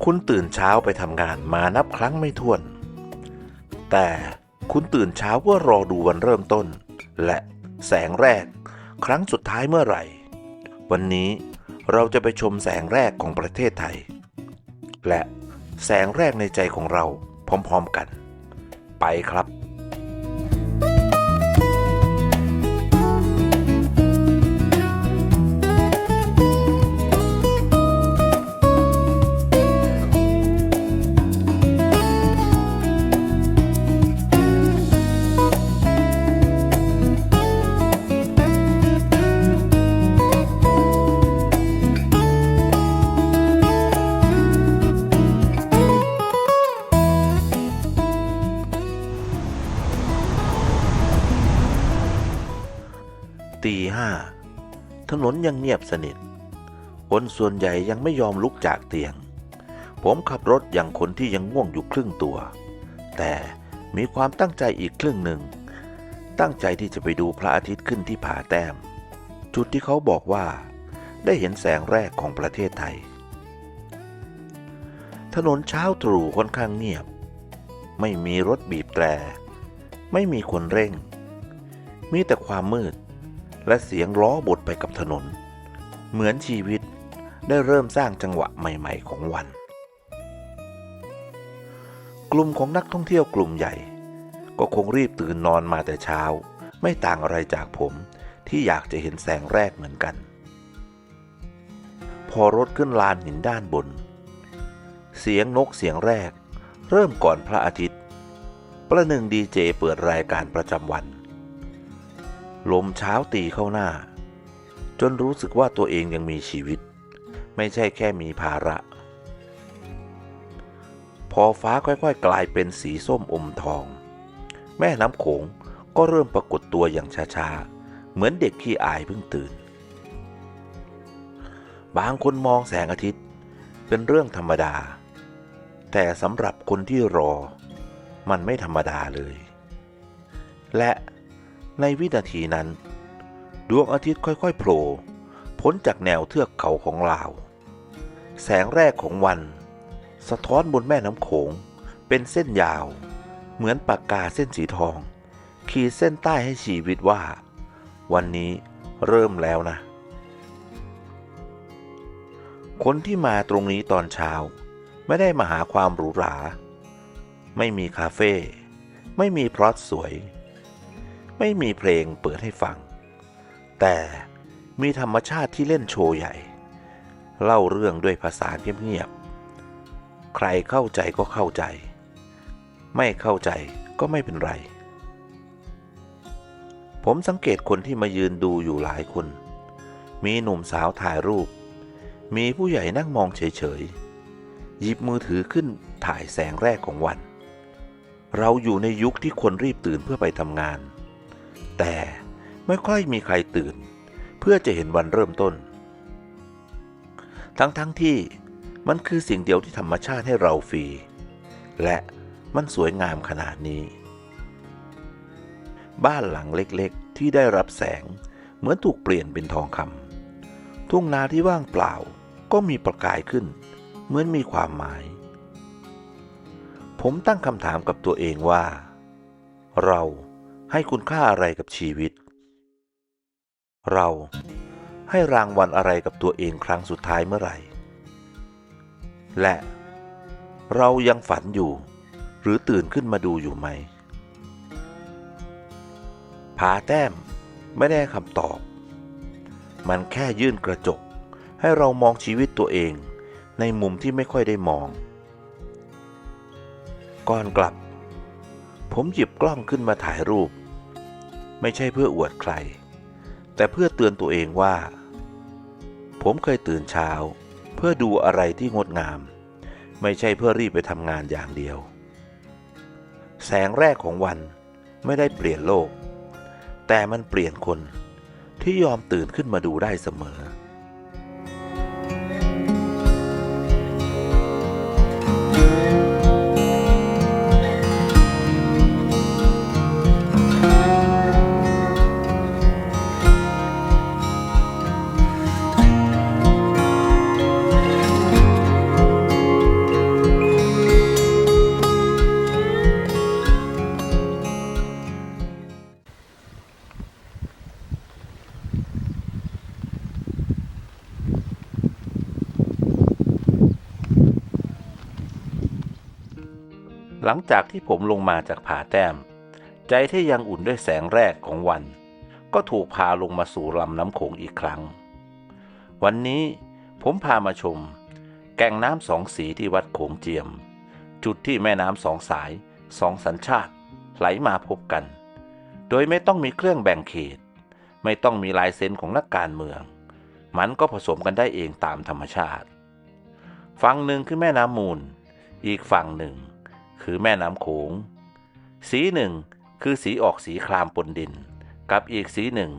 คุณตื่นเช้าไปทำงานมานับครั้งไม่ถ้วนแต่คุณตื่นเช้าเพื่อรอดูวันเริ่มต้นและแสงแรกครั้งสุดท้ายเมื่อไหร่วันนี้เราจะไปชมแสงแรกของประเทศไทยและแสงแรกในใจของเราพร้อมๆกันไปครับตีห้าถนนยังเงียบสนิทคนส่วนใหญ่ยังไม่ยอมลุกจากเตียงผมขับรถอย่างคนที่ยังง่วงอยู่ครึ่งตัวแต่มีความตั้งใจอีกครึ่งหนึ่งตั้งใจที่จะไปดูพระอาทิตย์ขึ้นที่ผาแต้มจุดที่เขาบอกว่าได้เห็นแสงแรกของประเทศไทยถนนเช้าตรู่ค่อนข้างเงียบไม่มีรถบีบแตรไม่มีคนเร่งมีแต่ความมืดและเสียงล้อบดไปกับถนนเหมือนชีวิตได้เริ่มสร้างจังหวะใหม่ๆของวันกลุ่มของนักท่องเที่ยวกลุ่มใหญ่ก็คงรีบตื่นนอนมาแต่เช้าไม่ต่างอะไรจากผมที่อยากจะเห็นแสงแรกเหมือนกันพอรถขึ้นลานหินด้านบนเสียงนกเสียงแรกเริ่มก่อนพระอาทิตย์ประหนึ่งดีเจเปิดรายการประจำวันลมเช้าตีเข้าหน้าจนรู้สึกว่าตัวเองยังมีชีวิตไม่ใช่แค่มีภาระพอฟ้าค่อยๆกลายเป็นสีส้มอมทองแม่น้ำโขงก็เริ่มปรากฏตัวอย่างช้าๆเหมือนเด็กขี้อายเพิ่งตื่นบางคนมองแสงอาทิตย์เป็นเรื่องธรรมดาแต่สำหรับคนที่รอมันไม่ธรรมดาเลยและในวินาทีนั้นดวงอาทิตย์ค่อยๆโผล่พ้นจากแนวเทือกเขาของลาวแสงแรกของวันสะท้อนบนแม่น้ำโขงเป็นเส้นยาวเหมือนปากกาเส้นสีทองขีดเส้นใต้ให้ชีวิตว่าวันนี้เริ่มแล้วนะคนที่มาตรงนี้ตอนเช้าไม่ได้มาหาความหรูหราไม่มีคาเฟ่ไม่มีพร็อพสวยไม่มีเพลงเปิดให้ฟังแต่มีธรรมชาติที่เล่นโชว์ใหญ่เล่าเรื่องด้วยภาษาเงียบๆใครเข้าใจก็เข้าใจไม่เข้าใจก็ไม่เป็นไรผมสังเกตคนที่มายืนดูอยู่หลายคนมีหนุ่มสาวถ่ายรูปมีผู้ใหญ่นั่งมองเฉยๆหยิบมือถือขึ้นถ่ายแสงแรกของวันเราอยู่ในยุคที่คนรีบตื่นเพื่อไปทำงานแต่ไม่ค่อยมีใครตื่นเพื่อจะเห็นวันเริ่มต้นทั้งที่มันคือสิ่งเดียวที่ธรรมชาติให้เราฟรีและมันสวยงามขนาดนี้บ้านหลังเล็กๆที่ได้รับแสงเหมือนถูกเปลี่ยนเป็นทองคำทุ่งนาที่ว่างเปล่าก็มีประกายขึ้นเหมือนมีความหมายผมตั้งคำถามกับตัวเองว่าเราให้คุณค่าอะไรกับชีวิตเราให้รางวัลอะไรกับตัวเองครั้งสุดท้ายเมื่อไหร่และเรายังฝันอยู่หรือตื่นขึ้นมาดูอยู่ไหมผาแต้มไม่ได้คำตอบมันแค่ยื่นกระจกให้เรามองชีวิตตัวเองในมุมที่ไม่ค่อยได้มองก่อนกลับผมหยิบกล้องขึ้นมาถ่ายรูปไม่ใช่เพื่ออวดใครแต่เพื่อเตือนตัวเองว่าผมเคยตื่นเช้าเพื่อดูอะไรที่งดงามไม่ใช่เพื่อรีบไปทำงานอย่างเดียวแสงแรกของวันไม่ได้เปลี่ยนโลกแต่มันเปลี่ยนคนที่ยอมตื่นขึ้นมาดูได้เสมอ หลังจากที่ผมลงมาจากผาแต้มใจที่ยังอุ่นด้วยแสงแรกของวันก็ถูกพาลงมาสู่ลำน้ำโขงอีกครั้งวันนี้ผมพามาชมแก่งน้ำสองสีที่วัดโขงเจียมจุดที่แม่น้ำสองสายสองสัญชาติไหลมาพบกันโดยไม่ต้องมีเครื่องแบ่งเขตไม่ต้องมีลายเซ็นของนักการเมืองมันก็ผสมกันได้เองตามธรรมชาติฝั่งหนึ่งคือแม่น้ำมูลอีกฝั่งหนึ่งคือแม่น้ำโขงสีหนึ่งคือสีออกสีครามปนดินกับอีกสีหนึ่ง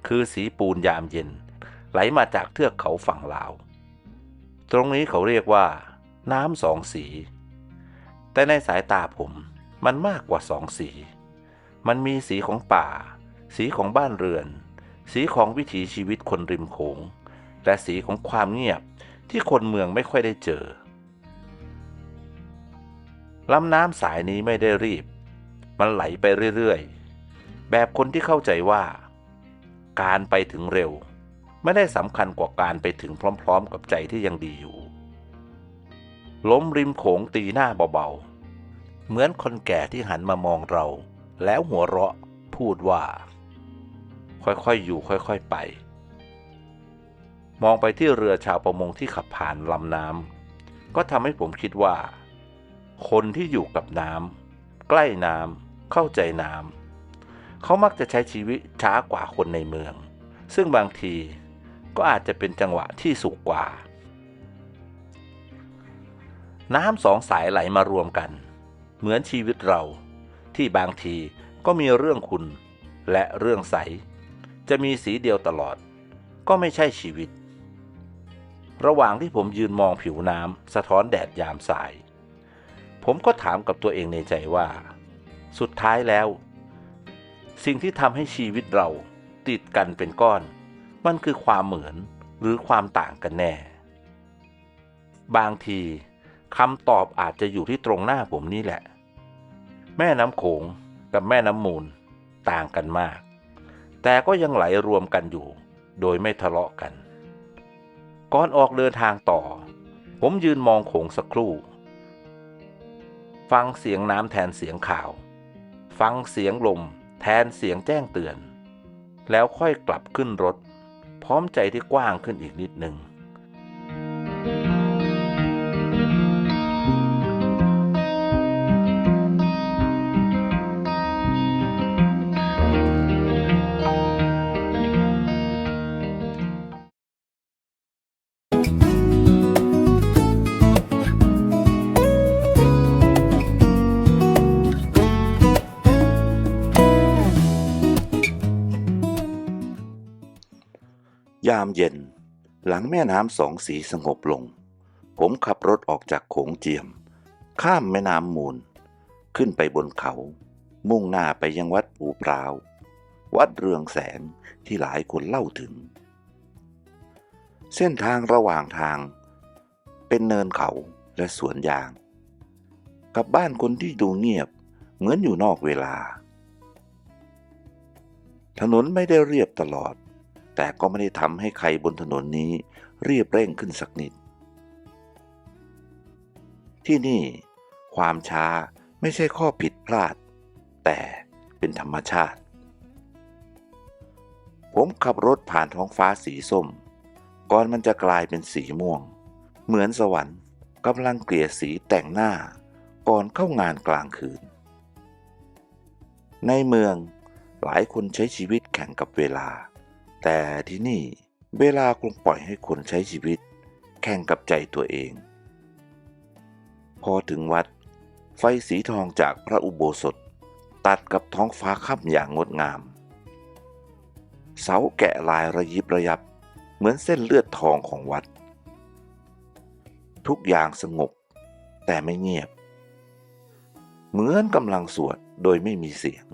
คือสีปูนยามเย็นไหลมาจากเทือกเขาฝั่งลาวตรงนี้เขาเรียกว่าน้ำสองสีแต่ในสายตาผมมันมากกว่าสองสีมันมีสีของป่าสีของบ้านเรือนสีของวิถีชีวิตคนริมโขงและสีของความเงียบที่คนเมืองไม่ค่อยได้เจอลำน้ำสายนี้ไม่ได้รีบมันไหลไปเรื่อยๆแบบคนที่เข้าใจว่าการไปถึงเร็วไม่ได้สำคัญกว่าการไปถึงพร้อมๆกับใจที่ยังดีอยู่ลมริมโขงตีหน้าเบาๆเหมือนคนแก่ที่หันมามองเราแล้วหัวเราะพูดว่าค่อยๆอยู่ค่อยๆไปมองไปที่เรือชาวประมงที่ขับผ่านลำน้ำก็ทำให้ผมคิดว่าคนที่อยู่กับน้ำใกล้น้ำเข้าใจน้ำเขามักจะใช้ชีวิตช้ากว่าคนในเมืองซึ่งบางทีก็อาจจะเป็นจังหวะที่สุขกว่าน้ำสองสายไหลมารวมกันเหมือนชีวิตเราที่บางทีก็มีเรื่องขุ่นและเรื่องใสจะมีสีเดียวตลอดก็ไม่ใช่ชีวิตระหว่างที่ผมยืนมองผิวน้ำสะท้อนแดดยามสายผมก็ถามกับตัวเองในใจว่าสุดท้ายแล้วสิ่งที่ทำให้ชีวิตเราติดกันเป็นก้อนมันคือความเหมือนหรือความต่างกันแน่บางทีคำตอบอาจจะอยู่ที่ตรงหน้าผมนี่แหละแม่น้ำโขงกับแม่น้ำมูลต่างกันมากแต่ก็ยังไหลรวมกันอยู่โดยไม่ทะเลาะกันก่อนออกเดินทางต่อผมยืนมองโขงสักครู่ฟังเสียงน้ำแทนเสียงข่าวฟังเสียงลมแทนเสียงแจ้งเตือนแล้วค่อยกลับขึ้นรถพร้อมใจที่กว้างขึ้นอีกนิดหนึ่งยามเย็นหลังแม่น้ำสองสีสงบลงผมขับรถออกจากโขงเจียมข้ามแม่น้ำมูลขึ้นไปบนเขามุ่งหน้าไปยังวัดปูพร้าววัดเรืองแสงที่หลายคนเล่าถึงเส้นทางระหว่างทางเป็นเนินเขาและสวนยางกับบ้านคนที่ดูเงียบเหมือนอยู่นอกเวลาถนนไม่ได้เรียบตลอดแต่ก็ไม่ได้ทำให้ใครบนถนนนี้เรียบเร่งขึ้นสักนิดที่นี่ความช้าไม่ใช่ข้อผิดพลาดแต่เป็นธรรมชาติผมขับรถผ่านท้องฟ้าสีส้มก่อนมันจะกลายเป็นสีม่วงเหมือนสวรรค์กำลังเกลี่ยสีแต่งหน้าก่อนเข้างานกลางคืนในเมืองหลายคนใช้ชีวิตแข่งกับเวลาแต่ที่นี่เวลาคงปล่อยให้คนใช้ชีวิตแข่งกับใจตัวเองพอถึงวัดไฟสีทองจากพระอุโบสถตัดกับท้องฟ้าค่ำอย่างงดงามเสาแกะลายระยิบระยับเหมือนเส้นเลือดทองของวัดทุกอย่างสงบแต่ไม่เงียบเหมือนกำลังสวดโดยไม่มีเสียง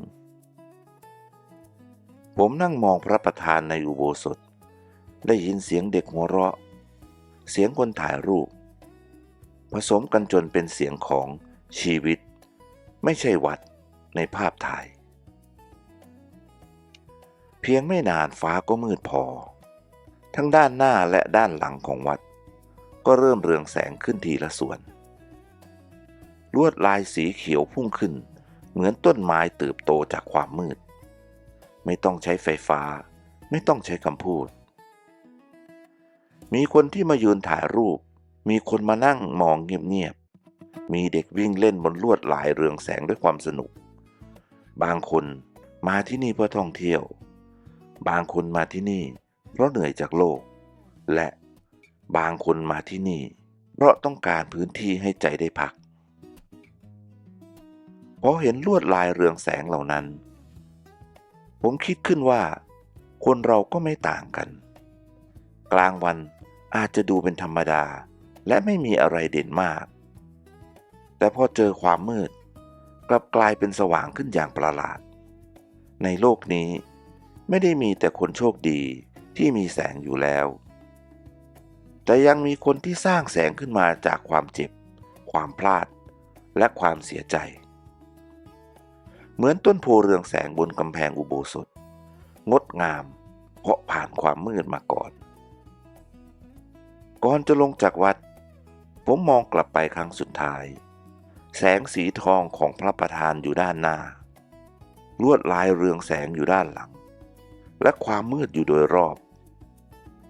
ผมนั่งมองพระประธานในอุโบสถได้ยินเสียงเด็กหัวเราะเสียงคนถ่ายรูปผสมกันจนเป็นเสียงของชีวิตไม่ใช่วัดในภาพถ่ายเพียงไม่นานฟ้าก็มืดพอทั้งด้านหน้าและด้านหลังของวัดก็เริ่มเรืองแสงขึ้นทีละส่วน ลวดลายสีเขียวพุ่งขึ้นเหมือนต้นไม้เติบโตจากความมืดไม่ต้องใช้ไฟฟ้าไม่ต้องใช้คำพูดมีคนที่มายืนถ่ายรูปมีคนมานั่งมองเงียบๆมีเด็กวิ่งเล่นบนลวดลายเรืองแสงด้วยความสนุกบางคนมาที่นี่เพื่อท่องเที่ยวบางคนมาที่นี่เพราะเหนื่อยจากโลกและบางคนมาที่นี่เพราะต้องการพื้นที่ให้ใจได้พักพอเห็นลวดลายเรืองแสงเหล่านั้นผมคิดขึ้นว่าคนเราก็ไม่ต่างกันกลางวันอาจจะดูเป็นธรรมดาและไม่มีอะไรเด่นมากแต่พอเจอความมืดกลับกลายเป็นสว่างขึ้นอย่างประหลาดในโลกนี้ไม่ได้มีแต่คนโชคดีที่มีแสงอยู่แล้วแต่ยังมีคนที่สร้างแสงขึ้นมาจากความเจ็บความพลาดและความเสียใจเหมือนต้นโพเรืองแสงบนกำแพงอุโบสถงดงามเพราะผ่านความมืดมาก่อนจะลงจากวัดผมมองกลับไปครั้งสุดท้ายแสงสีทองของพระประธานอยู่ด้านหน้าลวดลายเรืองแสงอยู่ด้านหลังและความมืดอยู่โดยรอบ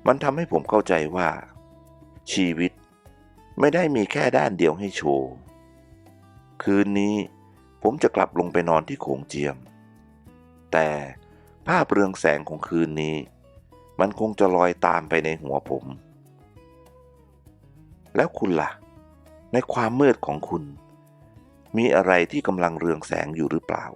มันทำให้ผมเข้าใจว่าชีวิตไม่ได้มีแค่ด้านเดียวให้โชว์คืนนี้ผมจะกลับลงไปนอนที่โขงเจียมแต่ภาพเรืองแสงของคืนนี้มันคงจะลอยตามไปในหัวผมแล้วคุณล่ะในความมืดของคุณมีอะไรที่กำลังเรืองแสงอยู่หรือเปล่า